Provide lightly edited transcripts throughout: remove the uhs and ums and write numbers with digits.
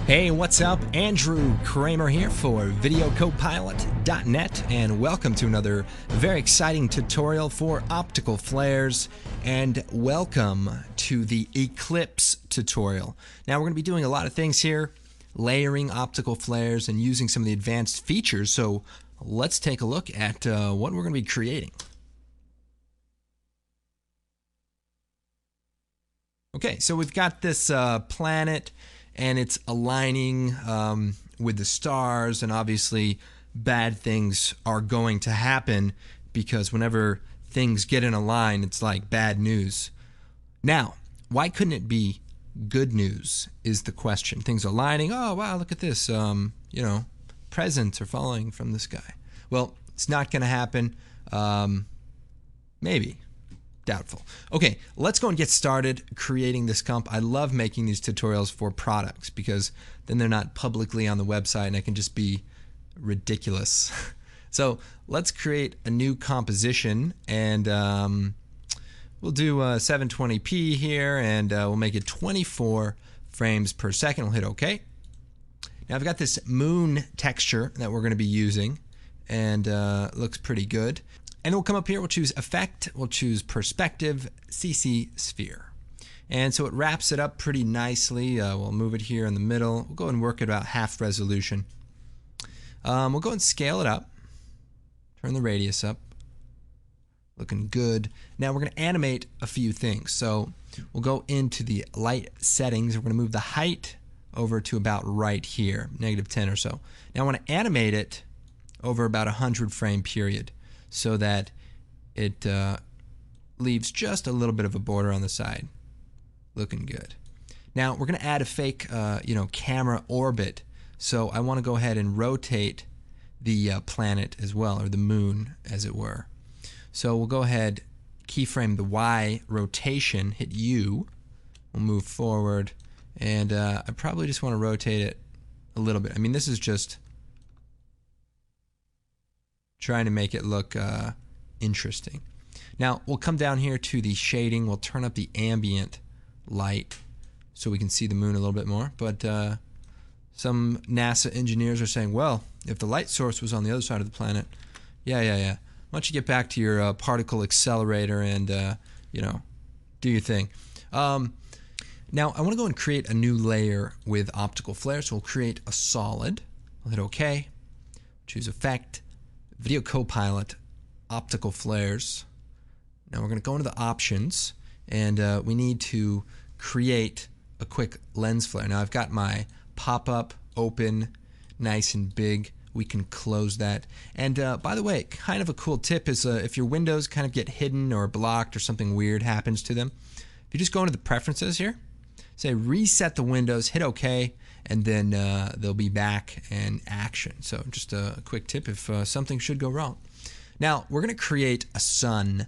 Hey, what's up? Andrew Kramer here for VideoCopilot.net, and welcome to another very exciting tutorial for optical flares, and welcome to the Eclipse tutorial. Now, we're going to be doing a lot of things here, layering optical flares and using some of the advanced features, so let's take a look at what we're going to be creating. Okay, so we've got this planet, and it's aligning with the stars, and obviously bad things are going to happen because whenever things get in a line, it's like bad news. Now, why couldn't it be good news is the question. Things are aligning. Oh, wow, look at this. Presents are falling from the sky. Well, it's not going to happen. Maybe. Doubtful. Okay, let's go and get started creating this comp. I love making these tutorials for products because then they're not publicly on the website and it can just be ridiculous. So let's create a new composition, and we'll do 720p here, and we'll make it 24 frames per second. We'll hit OK. Now I've got this moon texture that we're going to be using, and it looks pretty good. And we'll come up here, we'll choose Effect, we'll choose Perspective, CC Sphere. And so it wraps it up pretty nicely. We'll move it here in the middle. We'll go and work at about half resolution. We'll go and scale it up. Turn the radius up. Looking good. Now we're going to animate a few things. So we'll go into the light settings. We're going to move the height over to about right here, -10 or so. Now I want to animate it over about 100 frame period, so that it leaves just a little bit of a border on the side. Looking good. Now we're going to add a fake camera orbit, so I want to go ahead and rotate the planet as well, or the moon as it were. So we'll go ahead, keyframe the Y rotation, hit U, we'll move forward, and I probably just want to rotate it a little bit. I mean, this is just trying to make it look interesting. Now we'll come down here to the shading. We'll turn up the ambient light so we can see the moon a little bit more. But some NASA engineers are saying, well, if the light source was on the other side of the planet, yeah. Why don't you get back to your particle accelerator and do your thing. Now I want to go and create a new layer with optical flares. So we'll create a solid. I'll hit OK. Choose Effect, Video Copilot, Optical Flares. Now we're going to go into the options, and we need to create a quick lens flare. Now I've got my pop-up open, nice and big. We can close that. And by the way, kind of a cool tip is if your windows kind of get hidden or blocked or something weird happens to them, if you just go into the preferences here, say reset the windows, hit OK, and then they'll be back in action. So just a quick tip if something should go wrong. Now we're going to create a sun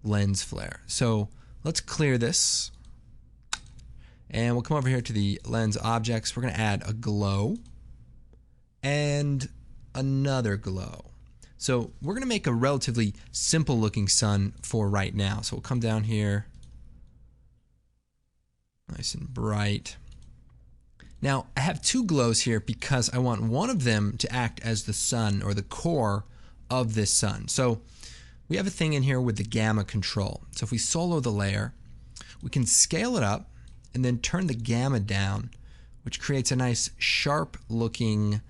lens flare. So let's clear this, and we'll come over here to the lens objects. We're going to add a glow and another glow. So we're going to make a relatively simple looking sun for right now. So we'll come down here, nice and bright. Now, I have two glows here because I want one of them to act as the sun, or the core of this sun. So we have a thing in here with the gamma control. So if we solo the layer, we can scale it up and then turn the gamma down, which creates a nice sharp looking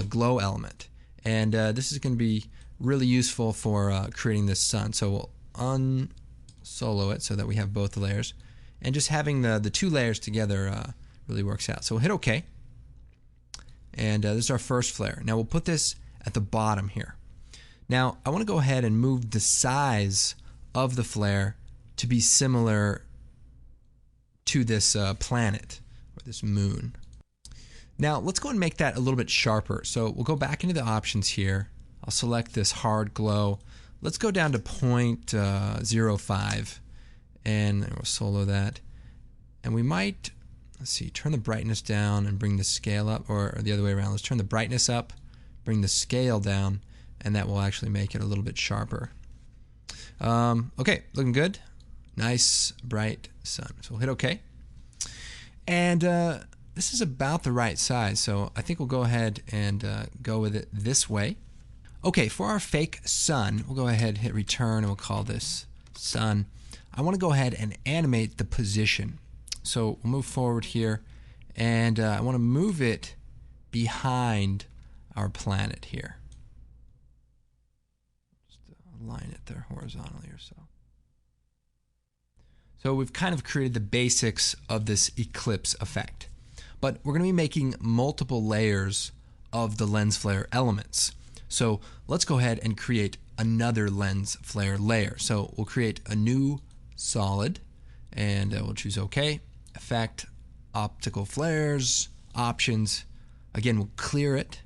glow element. And this is going to be really useful for creating this sun. So we'll unsolo it so that we have both the layers. And just having the two layers together really works out. So we'll hit OK, and this is our first flare. Now we'll put this at the bottom here. Now I want to go ahead and move the size of the flare to be similar to this planet, or this moon. Now let's go and make that a little bit sharper. So we'll go back into the options here. I'll select this hard glow. Let's go down to 0.05, and we'll solo that. And we might, let's see, turn the brightness down and bring the scale up, or the other way around. Let's turn the brightness up, bring the scale down, and that will actually make it a little bit sharper. Okay, looking good. Nice, bright sun. So we'll hit OK. And this is about the right size, so I think we'll go ahead and go with it this way. Okay, for our fake sun, we'll go ahead and hit return, and we'll call this sun. I want to go ahead and animate the position. So we'll move forward here, and I want to move it behind our planet here. Just align it there horizontally or so. So we've kind of created the basics of this eclipse effect. But we're going to be making multiple layers of the lens flare elements. So let's go ahead and create another lens flare layer. So we'll create a new solid, and we'll choose OK. Effect, optical flares, options. Again, we'll clear it.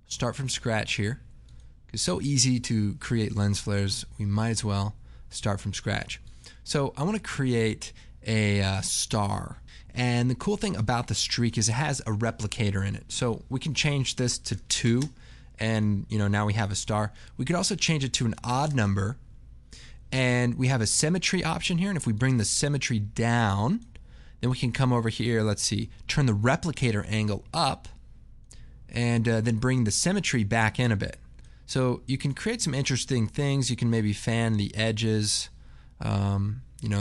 Start from scratch here. It's so easy to create lens flares, we might as well start from scratch. So I want to create a star. And the cool thing about the streak is it has a replicator in it. So we can change this to 2, and now we have a star. We could also change it to an odd number, and we have a symmetry option here. And if we bring the symmetry down, then we can come over here, let's see, turn the replicator angle up, and then bring the symmetry back in a bit. So you can create some interesting things. You can maybe fan the edges,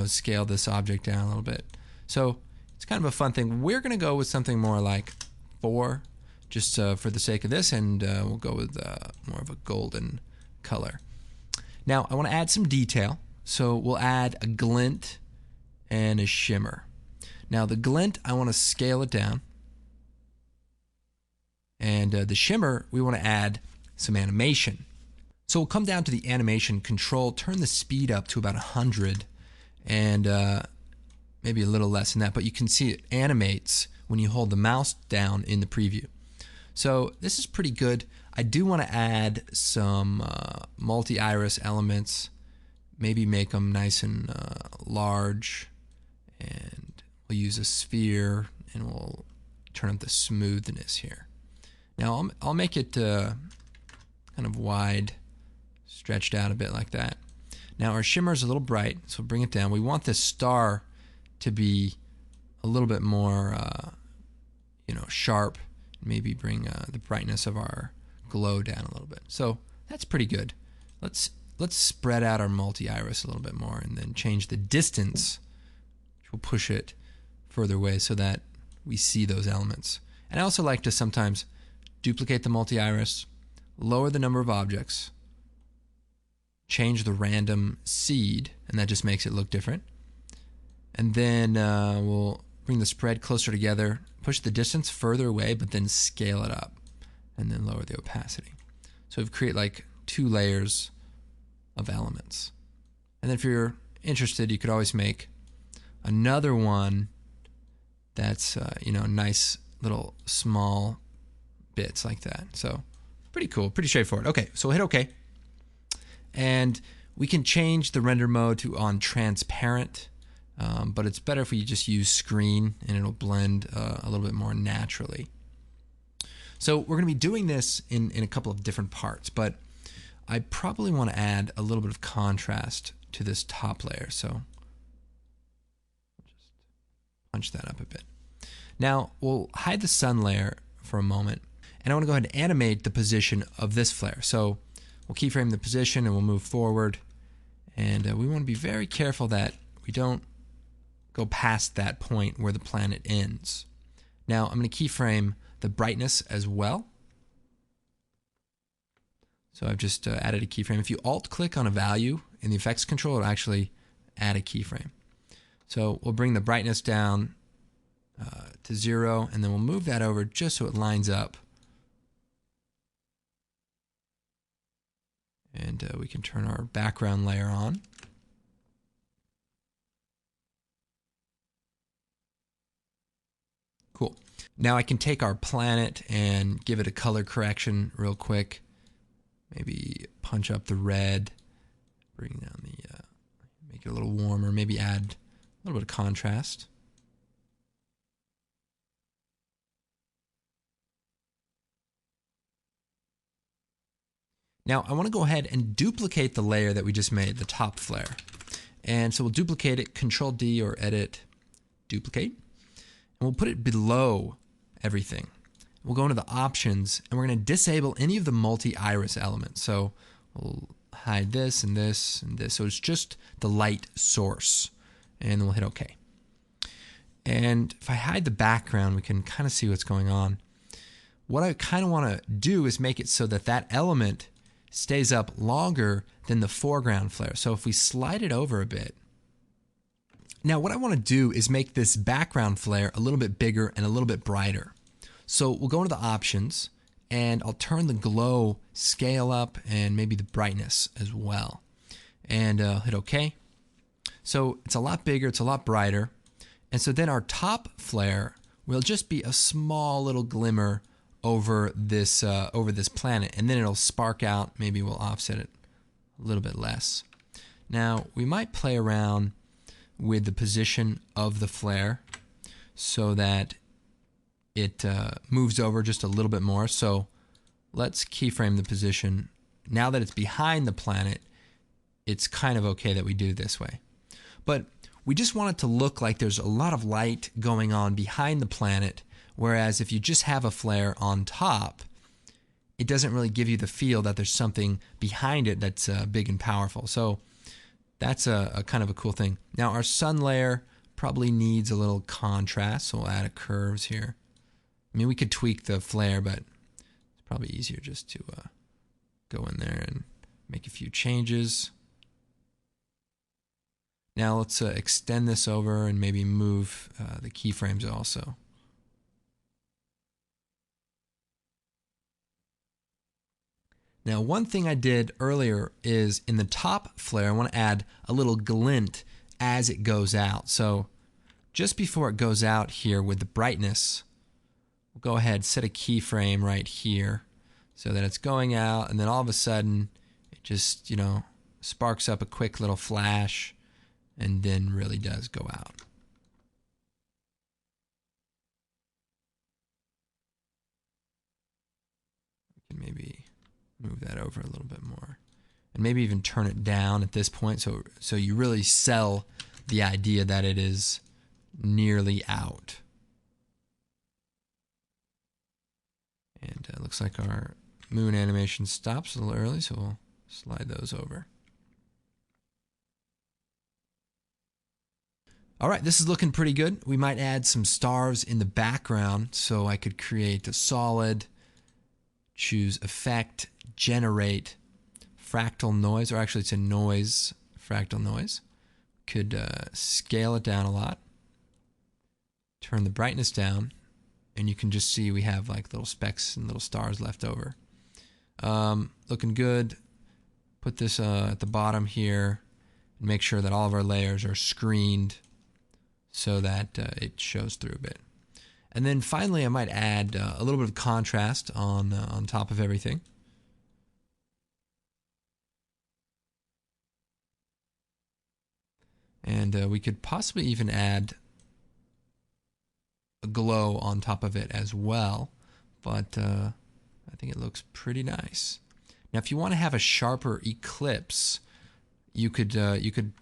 scale this object down a little bit. So it's kind of a fun thing. We're going to go with something more like 4, just for the sake of this, and we'll go with more of a golden color. Now I want to add some detail, so we'll add a glint and a shimmer. Now the glint, I want to scale it down, and the shimmer, we want to add some animation. So we'll come down to the animation control, turn the speed up to about 100, and maybe a little less than that, but you can see it animates when you hold the mouse down in the preview. So this is pretty good. I do want to add some multi-iris elements, maybe make them nice and large, and we'll use a sphere, and we'll turn up the smoothness here. Now I'll make it kind of wide, stretched out a bit like that. Now our shimmer is a little bright, so we'll bring it down. We want this star to be a little bit more sharp. Maybe bring the brightness of our glow down a little bit. So that's pretty good. Let's spread out our multi-iris a little bit more, and then change the distance, which will push it further away so that we see those elements. And I also like to sometimes duplicate the multi-iris, lower the number of objects, change the random seed, and that just makes it look different. And then we'll bring the spread closer together, push the distance further away, but then scale it up, and then lower the opacity. So we've created like 2 layers of elements. And then if you're interested, you could always make another one that's nice little small bits like that. So pretty cool, pretty straightforward. Okay, so we'll hit OK. And we can change the render mode to on transparent, but it's better if we just use screen, and it'll blend a little bit more naturally. So we're going to be doing this in a couple of different parts, but I probably want to add a little bit of contrast to this top layer. So just punch that up a bit. Now we'll hide the sun layer for a moment, and I want to go ahead and animate the position of this flare. So we'll keyframe the position, and we'll move forward, and we want to be very careful that we don't go past that point where the planet ends. Now I'm going to keyframe the brightness as well. So I've just added a keyframe. If you alt-click on a value in the effects control, it'll actually add a keyframe. So we'll bring the brightness down to 0, and then we'll move that over just so it lines up. And we can turn our background layer on. Cool. Now I can take our planet and give it a color correction real quick. Maybe punch up the red, bring down the, make it a little warmer, maybe add a little bit of contrast. Now I want to go ahead and duplicate the layer that we just made, the top flare. And so we'll duplicate it, Control D or Edit, Duplicate. And we'll put it below everything. We'll go into the options, and we're going to disable any of the multi-iris elements. So we'll hide this and this and this. So it's just the light source. And then we'll hit OK. And if I hide the background, we can kind of see what's going on. What I kind of want to do is make it so that that element stays up longer than the foreground flare. So if we slide it over a bit. Now what I want to do is make this background flare a little bit bigger and a little bit brighter. So we'll go into the options, and I'll turn the glow scale up and maybe the brightness as well. And hit OK. So it's a lot bigger, it's a lot brighter. And so then our top flare will just be a small little glimmer over this planet, and then it'll spark out. Maybe we'll offset it a little bit less. Now we might play around with the position of the flare so that it moves over just a little bit more. So let's keyframe the position. Now that it's behind the planet, it's kind of okay that we do it this way. But we just want it to look like there's a lot of light going on behind the planet, whereas if you just have a flare on top, it doesn't really give you the feel that there's something behind it that's big and powerful. So that's a kind of a cool thing. Now our sun layer probably needs a little contrast, so we'll add a curves here. I mean, we could tweak the flare, but it's probably easier just to go in there and make a few changes. Now let's extend this over and maybe move the keyframes also. Now one thing I did earlier is in the top flare, I want to add a little glint as it goes out. So just before it goes out here with the brightness, we'll go ahead, set a keyframe right here so that it's going out, and then all of a sudden it just, sparks up a quick little flash and then really does go out. We can maybe move that over a little bit more, and maybe even turn it down at this point so you really sell the idea that it is nearly out. And it looks like our moon animation stops a little early, so we'll slide those over. All right, this is looking pretty good. We might add some stars in the background, so I could create a solid, choose effect, generate, fractal noise, or actually it's a noise, fractal noise. Could scale it down a lot, turn the brightness down, and you can just see we have like little specks and little stars left over. Looking good. Put this at the bottom here and make sure that all of our layers are screened so that it shows through a bit. And then finally I might add a little bit of contrast on top of everything. And we could possibly even add a glow on top of it as well, but I think it looks pretty nice. Now if you want to have a sharper eclipse, you could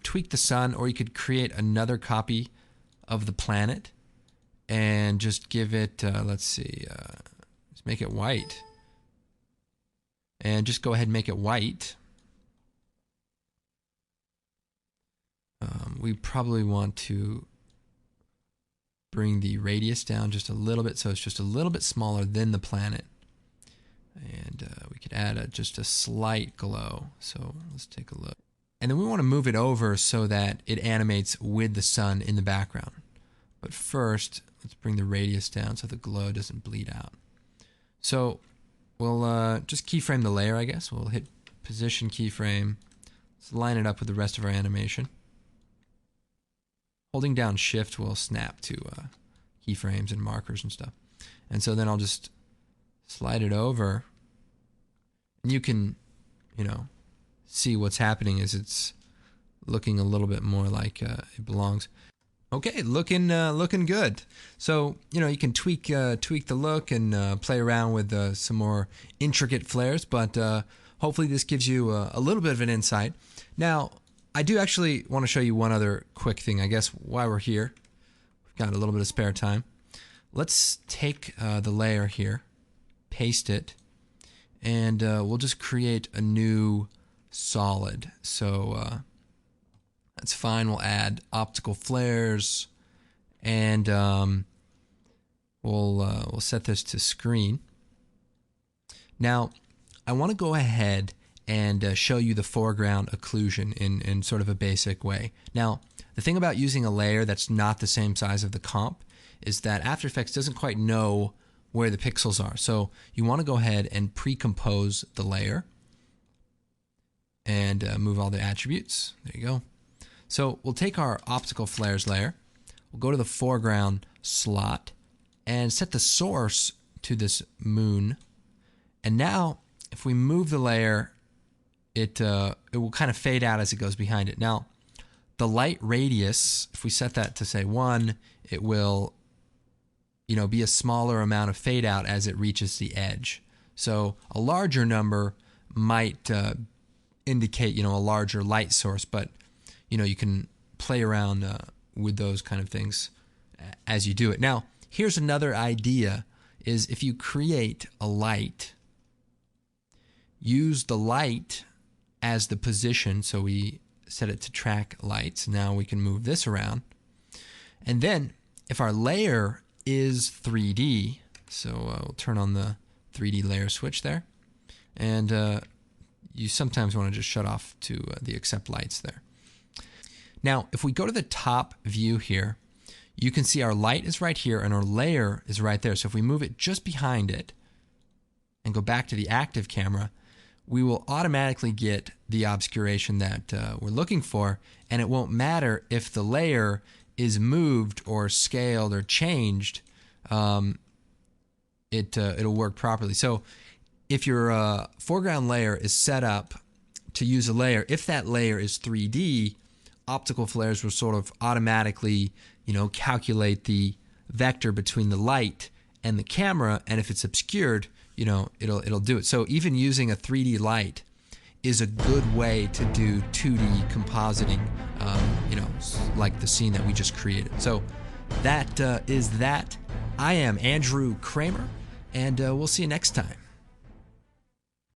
tweak the sun, or you could create another copy of the planet and just give it, let's see, let's make it white. And just go ahead and make it white. We probably want to bring the radius down just a little bit so it's just a little bit smaller than the planet. And we could add just a slight glow. So let's take a look. And then we want to move it over so that it animates with the sun in the background. But first, let's bring the radius down so the glow doesn't bleed out. So we'll just keyframe the layer, I guess. We'll hit position keyframe. Let's line it up with the rest of our animation. Holding down shift will snap to keyframes and markers and stuff. And so then I'll just slide it over. And you can, see what's happening is it's looking a little bit more like it belongs. Okay, looking good. So you can tweak the look and play around with some more intricate flares, but hopefully this gives you a little bit of an insight. Now, I do actually want to show you one other quick thing, I guess, while we're here. We've got a little bit of spare time. let's take the layer here, paste it, and we'll just create a new solid. So that's fine. We'll add optical flares, and we'll set this to screen. Now, I want to go ahead and show you the foreground occlusion in sort of a basic way. Now, the thing about using a layer that's not the same size of the comp is that After Effects doesn't quite know where the pixels are. So you want to go ahead and pre-compose the layer and move all the attributes. There you go. So we'll take our optical flares layer, we'll go to the foreground slot and set the source to this moon. And now if we move the layer, it will kind of fade out as it goes behind it. Now, the light radius, if we set that to say 1, it will, be a smaller amount of fade out as it reaches the edge. So a larger number might indicate, a larger light source, but you can play around with those kind of things as you do it. Now, here's another idea: is if you create a light, use the light as the position. So we set it to track lights. Now we can move this around. And then if our layer is 3D, so we'll turn on the 3D layer switch there. And you sometimes want to just shut off to the accept lights there. Now, if we go to the top view here, you can see our light is right here and our layer is right there. So if we move it just behind it and go back to the active camera, we will automatically get the obscuration that we're looking for, and it won't matter if the layer is moved or scaled or changed. It'll work properly. So if your foreground layer is set up to use a layer, if that layer is 3D, optical flares will sort of automatically, calculate the vector between the light and the camera, and if it's obscured, it'll do it. So even using a 3D light is a good way to do 2D compositing, like the scene that we just created. So that is that. I am Andrew Kramer, and we'll see you next time.